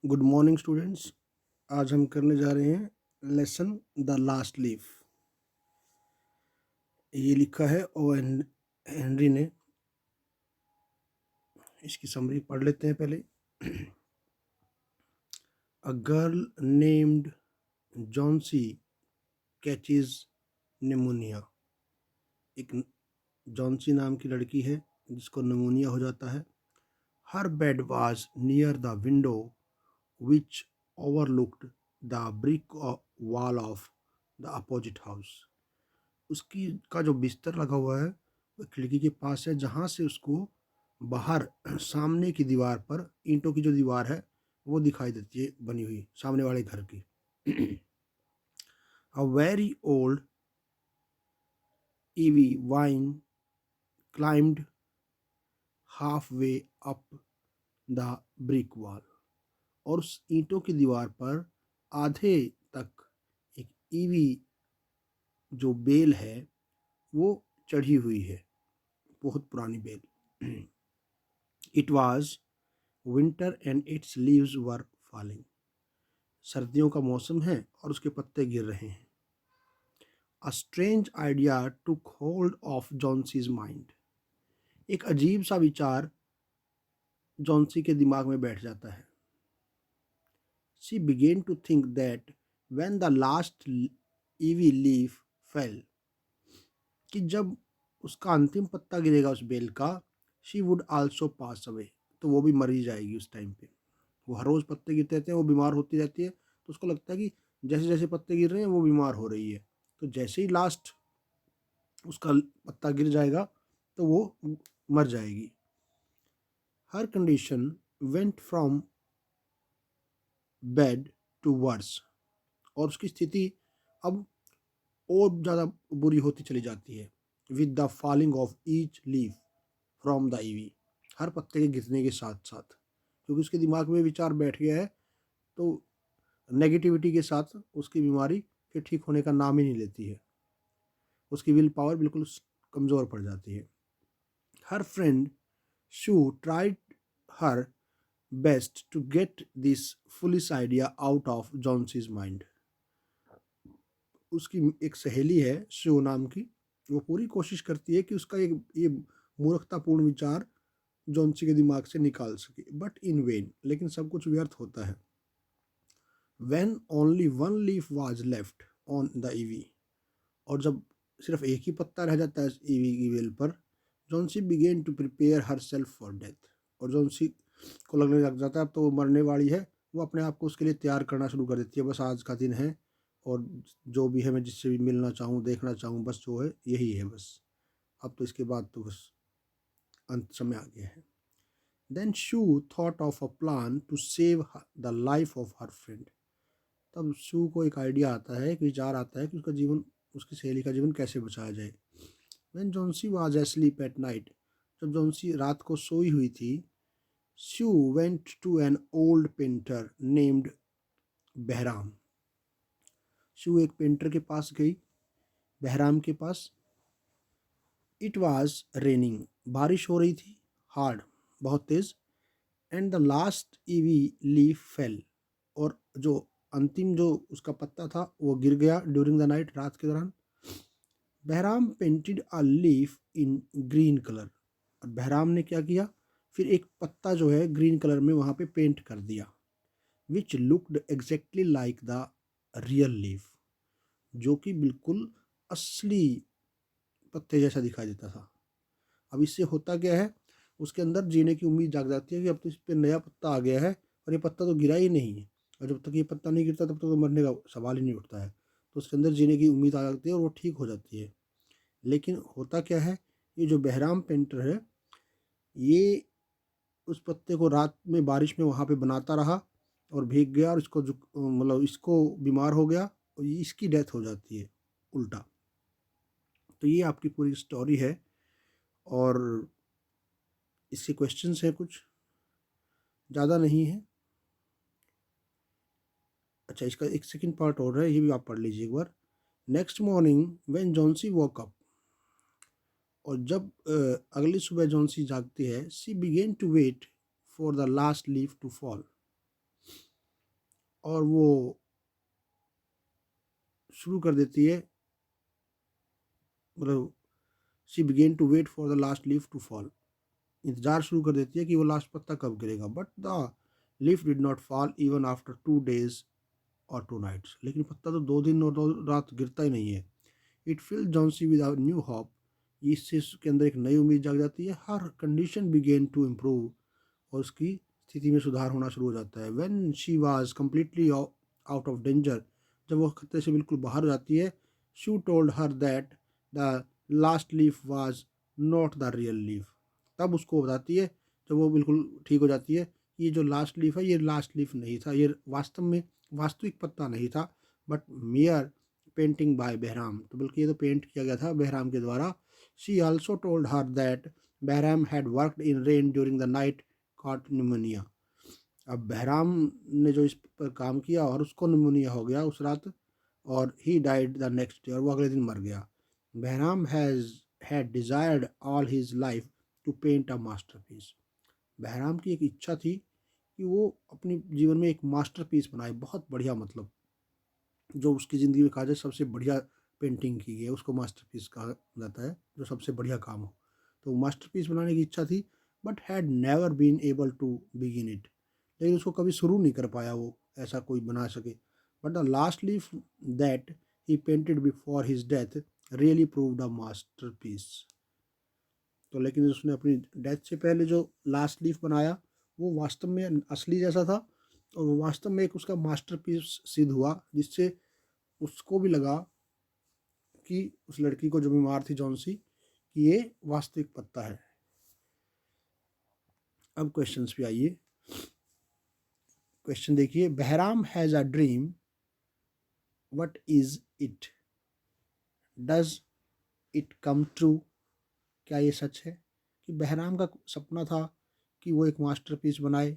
Good morning students. आज हम करने जा रहे हैं लेसन द लास्ट लीफ। ये लिखा है ओ हेनरी ने। इसकी समरी पढ़ लेते हैं पहले। A girl named Johnsy catches pneumonia. एक जॉन्सी नाम की लड़की है जिसको निमोनिया हो जाता है। Her bed was near the window which overlooked the brick wall of the opposite house. उसकी का जो बिस्तर लगा हुआ है वो खिड़की के पास है, जहाँ से उसको बाहर सामने की दीवार पर ईंटों की जो दीवार है वो दिखाई देती है बनी हुई सामने वाले घर की। A very old EV wine climbed half way up the brick wall. और उस ईंटों की दीवार पर आधे तक एक ईवी जो बेल है वो चढ़ी हुई है, बहुत पुरानी बेल। It was winter and its leaves were falling. सर्दियों का मौसम है और उसके पत्ते गिर रहे हैं। A strange idea took hold of Johnsy's mind. एक अजीब सा विचार जॉन्सी के दिमाग में बैठ जाता है। She began to think that when the last ivy leaf fell, कि जब उसका अंतिम पत्ता गिरेगा उस बेल का, she would also pass away, तो वो भी मर ही जाएगी उस टाइम पे। वो हर रोज़ पत्ते गिरते रहते हैं, वो बीमार होती रहती है, तो उसको लगता है कि जैसे जैसे पत्ते गिर रहे हैं वो बीमार हो रही है, तो जैसे ही लास्ट उसका पत्ता गिर जाएगा तो वो मर जाएगी। Her condition went from bad to worse. और उसकी स्थिति अब और ज़्यादा बुरी होती चली जाती है। With the falling of each leaf from the ivy, हर पत्ते के गिरने के साथ साथ, क्योंकि उसके दिमाग में विचार बैठ गया है, तो नेगेटिविटी के साथ उसकी बीमारी फिर ठीक होने का नाम ही नहीं लेती है। उसकी विल पावर बिल्कुल कमज़ोर पड़ जाती है। Her friend Sue tried her best to get this foolish idea out of Johnsy's mind. उसकी एक सहेली है शू नाम की, वो पूरी कोशिश करती है कि उसका एक ये मूर्खतापूर्ण विचार जॉन्सी के दिमाग से निकाल सके, बट इन वेन, लेकिन सब कुछ व्यर्थ होता है। When only one leaf was left on the EV, और जब सिर्फ एक ही पत्ता रह जाता है ईवी की बेल पर, Johnsy began to prepare herself for death. और जॉन्सी को लगने लग जाता है अब तो वो मरने वाली है, वो अपने आप को उसके लिए तैयार करना शुरू कर देती है। बस आज का दिन है और जो भी है मैं जिससे भी मिलना चाहूँ देखना चाहूँ, बस जो है यही है, बस अब तो इसके बाद तो बस अंत समय आ गया है। Then Sue thought of a plan to save the life of her friend. तब शू को एक आइडिया आता है, एक विचार आता है कि उसका जीवन, उसकी सहेली का जीवन कैसे बचाया जाए। When Johnsy was asleep at night, जब जॉन्सी रात को सोई हुई थी, she went to an old painter named Behrman. She एक पेंटर के पास गई, बहराम के पास। इट वाज रेनिंग, बारिश हो रही थी, हार्ड, बहुत तेज। And the last ivy leaf fell, और जो अंतिम जो उसका पत्ता था वो गिर गया ड्यूरिंग द नाइट, रात के दौरान। Behrman painted a leaf in green colour, और बहराम ने क्या किया, फिर एक पत्ता जो है ग्रीन कलर में वहाँ पे पेंट कर दिया। Which looked exactly like the real leaf, जो कि बिल्कुल असली पत्ते जैसा दिखाई देता था। अब इससे होता क्या है, उसके अंदर जीने की उम्मीद जाग जाती है कि अब तो इस पर नया पत्ता आ गया है, और ये पत्ता तो गिरा ही नहीं है, और जब तक ये पत्ता नहीं गिरता तब तक तो मरने का सवाल ही नहीं उठता है। तो उसके अंदर जीने की उम्मीद आ जाती है और वो ठीक हो जाती है। लेकिन होता क्या है, ये जो बहराम पेंटर है, ये उस पत्ते को रात में बारिश में वहाँ पे बनाता रहा और भीग गया, और इसको जो मतलब इसको बीमार हो गया और इसकी डेथ हो जाती है उल्टा। तो ये आपकी पूरी स्टोरी है, और इसके क्वेश्चंस हैं कुछ, ज़्यादा नहीं है। अच्छा, इसका एक सेकंड पार्ट और है, ये भी आप पढ़ लीजिए एक बार। Next morning when Johnsy woke up, और जब अगली सुबह जॉन्सी जागती है, she began to wait for the last leaf to fall. और वो शुरू कर देती है, मतलब she began to wait for the last leaf to fall, इंतजार शुरू कर देती है कि वो लास्ट पत्ता कब गिरेगा। But the leaf did not fall even after 2 days और 2 nights, लेकिन पत्ता तो 2 दिन और 2 रात गिरता ही नहीं है। It fill Johnsy with a new hope, इससे उसके अंदर एक नई उम्मीद जाग जाती है। Her condition began to improve, और उसकी स्थिति में सुधार होना शुरू हो जाता है। When she was completely out of danger, जब वो खतरे से बिल्कुल बाहर हो जाती है, she told her that the last leaf was not the real leaf, तब उसको बताती है जब वो बिल्कुल ठीक हो जाती है, ये जो लास्ट लीफ है ये लास्ट लीफ नहीं था, ये वास्तव में वास्तविक पत्ता नहीं था, but mere painting by Behrman, तो बल्कि ये तो पेंट किया गया था बहराम के द्वारा। She also told her that Behrman had worked in rain during the night, caught pneumonia. अब बहराम ने जो इस पर काम किया और उसको निमोनिया हो गया उस रात, और he died the next day, और वो अगले दिन मर गया। Behrman has had desired all his life to paint a masterpiece, Behrman की एक इच्छा थी कि वो अपने जीवन में एक मास्टरपीस बनाए, बहुत बढ़िया, मतलब जो उसकी ज़िंदगी में कहा जाए सबसे बढ़िया पेंटिंग की है उसको मास्टरपीस कहा जाता है, जो सबसे बढ़िया काम हो। तो मास्टरपीस बनाने की इच्छा थी, but had never been able to begin it, लेकिन उसको कभी शुरू नहीं कर पाया वो ऐसा कोई बना सके। But the last leaf that he painted before his death really proved a masterpiece, तो लेकिन उसने अपनी डेथ से पहले जो लास्ट लीफ बनाया वो वास्तव में असली जैसा था, और वो वास्तव में एक उसका मास्टरपीस सिद्ध हुआ, जिससे उसको भी लगा कि उस लड़की को जो बीमार थी जॉन्सी, कि ये वास्तविक पत्ता है। अब क्वेश्चंस पे आइए। क्वेश्चन देखिए, Behrman has a dream, what is it, does it come true, क्या ये सच है? कि बहराम का सपना था कि वो एक मास्टरपीस बनाए,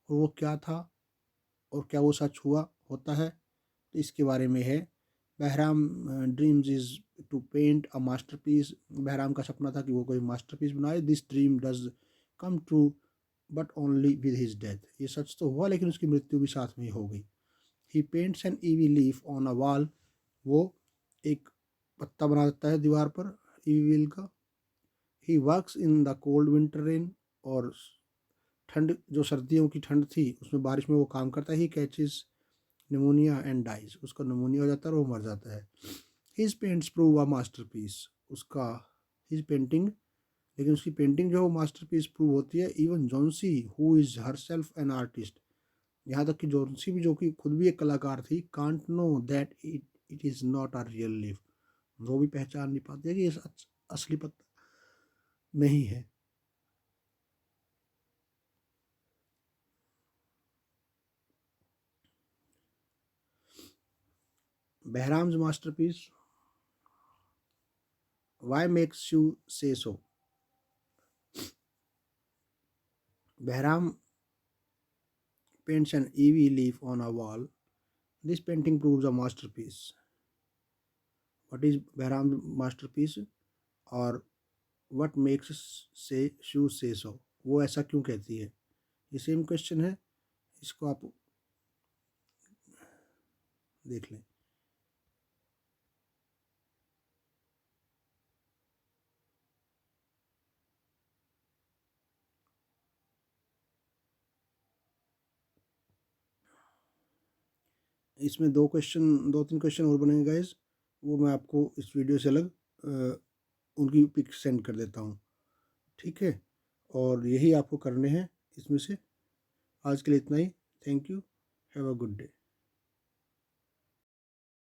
और वो क्या था और क्या वो सच हुआ होता है, तो इसके बारे में है। Behrman dreams is to paint a masterpiece, Behrman का सपना था कि वो कोई मास्टरपीस बनाए। This dream does come true but only with his death, ये सच तो हुआ लेकिन उसकी मृत्यु भी साथ में ही हो गई। He paints an ivy leaf on a wall, वो एक पत्ता बना देता है दीवार पर ईवी लीफ का। He works in the cold winter rain, और ठंड जो सर्दियों की ठंड थी उसमें बारिश में वो काम करता है। He catches pneumonia and dies, उसका निमोनिया हो जाता है और वो मर जाता है। His paints prove a masterpiece, उसका हिज पेंटिंग, लेकिन उसकी पेंटिंग जो है वो मास्टरपीस प्रूव होती है। Even Johnsy who is her self an artist, यहाँ तक कि जॉन्सी भी जो कि खुद भी एक कलाकार थी, can't know that it it is not a real leaf, वो भी पहचान नहीं पाती है कि ये असली पत्ता नहीं है। बहराम्स मास्टरपीस, वाई मेक्स यू से सो, Behram paints an ivy leaf on a wall. This painting proves a masterpiece. What is Behram's masterpiece? और what makes say she say so? वो ऐसा क्यों कहती है? ये सेम क्वेश्चन है, इसको आप देख लें। इसमें दो तीन क्वेश्चन और बनेंगे गाइज, वो मैं आपको इस वीडियो से अलग उनकी पिक सेंड कर देता हूँ, ठीक है? और यही आपको करने हैं इसमें से। आज के लिए इतना ही। Thank you, have a good day.